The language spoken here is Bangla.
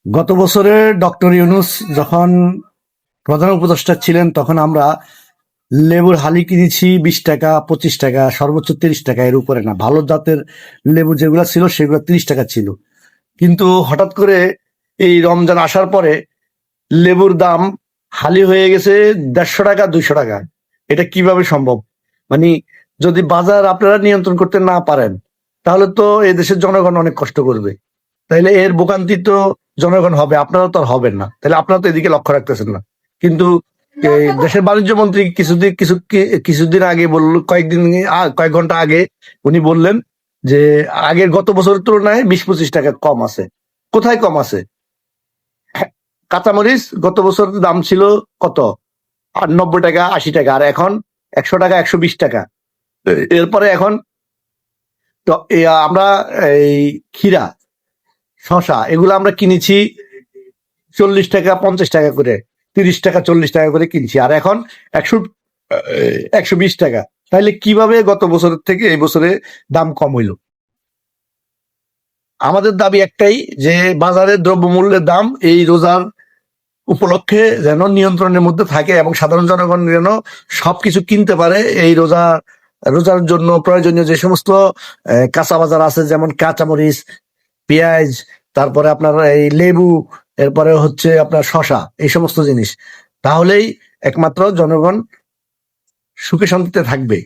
গত বছরে ডক্টর ইউনূস যখন প্রধান উপদেষ্টা ছিলেন তখন আমরা লেবুর হালি কিনেছি 20 টাকা, 25 টাকা, সর্বোচ্চ 30 টাকা, এর উপরে না। ভালো জাতের লেবু যেগুলো ছিল সেগুলো 30 টাকা ছিল। কিন্তু হঠাৎ করে এই রমজান আসার পরে লেবুর দাম হালি হয়ে গেছে 150 টাকা, 200 টাকা। এটা কিভাবে সম্ভব? মানে যদি বাজার আপনারা নিয়ন্ত্রণ করতে না পারেন তাহলে তো এই দেশের জনগণ অনেক কষ্ট করবে। তাইলে এর ভোগান্তি তো জনগণ হবে, আপনারা তো আর হবেন না। তাহলে আপনারা তো এদিকে লক্ষ্য রাখতেছেন না। কিন্তু এই দেশের বাণিজ্য মন্ত্রী কিছুদিন আগে বলল, কয়েক ঘন্টা আগে উনি বললেন যে আগের গত বছরের তুলনায় 20-25 টাকা কম আছে। কোথায় কম আছে? কাঁচামরিচ গত বছর দাম ছিল কত? 90 টাকা, 80 টাকা, আর এখন 100 টাকা, 120 টাকা। এরপরে এখন আমরা এই ক্ষীরা, শশা এগুলো আমরা কিনেছি 40 টাকা, 50 টাকা করে, 30 টাকা, 40 টাকা করে কিনছি, আর এখন 120 টাকা। তাহলে কিভাবে গত বছরের থেকে এই বছরে দাম কম হইল? আমাদের দাবি একটাই, যে বাজারের দ্রব্যমূল্যের দাম এই রোজার উপলক্ষে যেন নিয়ন্ত্রণের মধ্যে থাকে এবং সাধারণ জনগণ যেন সবকিছু কিনতে পারে। এই রোজার জন্য প্রয়োজনীয় যে সমস্ত কাঁচা বাজার আছে, যেমন কাঁচামরিচ, পেঁয়াজ, তারপরে আপনার এই লেবু, এরপরে হচ্ছে আপনার শশা, এই সমস্ত জিনিস। তাহলেই একমাত্র জনগণ সুখে শান্তিতে থাকবে।